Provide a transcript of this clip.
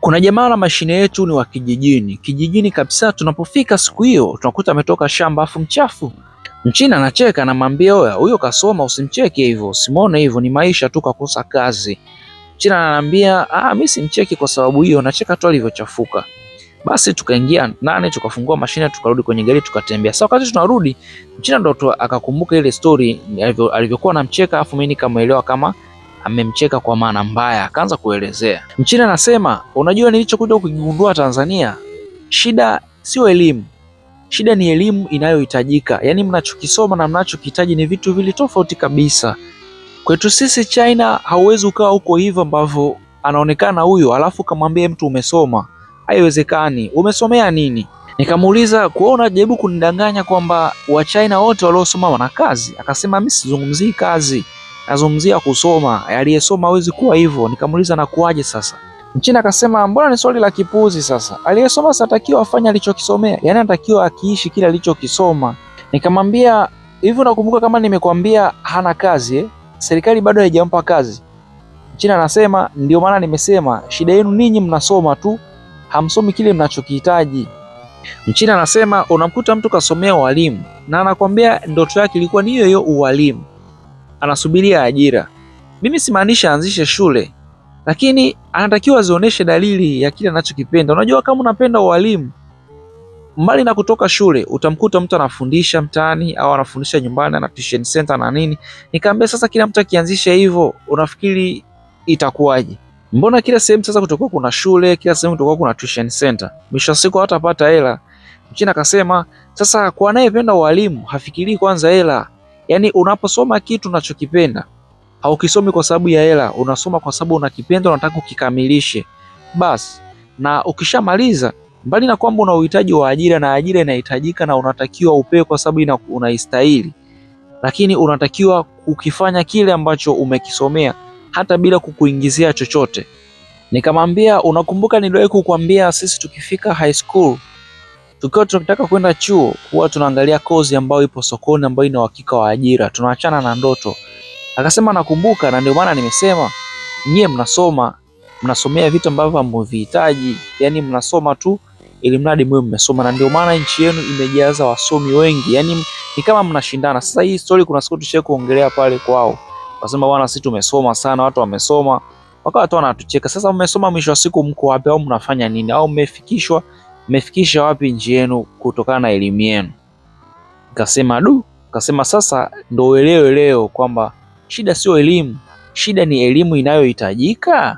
Kuna jamaa na mashine yetu ni wa kijijini kabisa. Tunapofika siku hiyo tunakuta ametoka shamba afu mchafu. Mchina anacheka, anamwambia oya, huyo kasoma, usimcheke hivyo, usimuone hivyo, ni maisha tu, kakosa kazi. Mchina ananiambia mimi simcheki kwa sababu hiyo, nacheka tu alivyochafuka. Basi tukaingia ndani, tukafungua mashine, tukarudi kwenye gari, tukatembea. Sasa wakati tunarudi, Mchina ndo akakumbuka ile story alivyokuwa anamcheka, afu mimi nikamuelewa kama amemcheka kwa maana mbaya. Akaanza kuelezea. Mchina anasema, unajua nilichokuja kugundua Tanzania, shida sio elimu, shida ni elimu inayohitajika. Yaani mnachokisoma na mnachokihitaji ni vitu vili tofauti kabisa. Kwetu sisi China hauwezi ukawa huko hivyo ambavyo anaonekana huyo alafu kamwambia mtu umesoma. Haiwezekani. Umesomea nini? Nikamuuliza, kuona jaribu kunidanganya kwamba wa China wote waliosoma wana kazi? Akasema mimi sizungumzii kazi, nazungumzia kusoma. Aliyesoma hawezi kuwa hivyo. Nikamuuliza na kuaje sasa? Mchina akasema mbona ni swali la kipuuzi sasa. Aliyesoma satakiwa afanye alichokisomea. Yaani anatakiwa akiishi kile alichokisoma. Nikamwambia hivi, unakumbuka kama nimekwambia hana kazi Serikali bado haijampa kazi. Mchina anasema ndio maana nimesema shida yenu ninyi mnasoma tu, hamsomi kile mnachokihitaji. Mchina anasema unamkuta mtu kasomea ualimu na anakwambia ndoto yake ilikuwa ni hiyo ualimu. Anasubiria ajira. Mimi simaanishi aanzishe shule, lakini anatakiwa azionyeshe dalili ya kile anachokipenda. Unajua kama unapenda ualimu, mbali na kutoka shule, utamkuta mtu anafundisha mtaani au anafundisha nyumbani, ana tuition center na nini. Nikamwambia sasa kila mtu akianzisha hivyo, unafikiri itakuwaje? Mbona kila sehemu sasa kutakuwa kuna shule, kila sehemu kutakuwa kuna tuition center, mwisho siku hatapata hela. Mchina akasema sasa kwa anayependa ualimu hafikirii kwanza hela. Yaani unaposoma kitu unachokipenda, haukisomi kwa sababu ya hela, unasoma kwa sababu unakipenda, unataka ukikamilishe. Basi, na ukishamaliza, mbali na kwamba una uhitaji wa ajira na ajira inahitajika na unatakiwa upewe kwa sababu unaistahili, lakini unatakiwa kukifanya kile ambacho umekisomea hata bila kukuingizia chochote. Nikamwambia unakumbuka niliwahi kukwambia sisi tukifika high school, tukiwa tunataka kwenda chuo, huwa tunaangalia kozi ambayo ipo sokoni ambayo ina uhakika wa ajira, tunaachana na ndoto. Akasema nakumbuka, na ndio maana nimesema nyie mnasomea vitu ambavyo hamvihitaji. Yaani mnasoma tu ili mradi mwe mmesoma, na ndio maana nchi yenu imejaza wasomi wengi. Yaani ni kama mnashindana. Sasa hii story kuna siku tushaye kuongelea pale kwao. Wasema bwana sisi tumesoma sana, watu wamesoma. Wakawa watu wanatucheka. Sasa mmesoma, mwisho wa siku mko wapi au mnafanya nini? Au mmefikisha wapi nchi yenu kutokana na elimu yenu? Kasema sasa ndio uelewe leo kwamba shida sio elimu, shida ni elimu inayohitajika.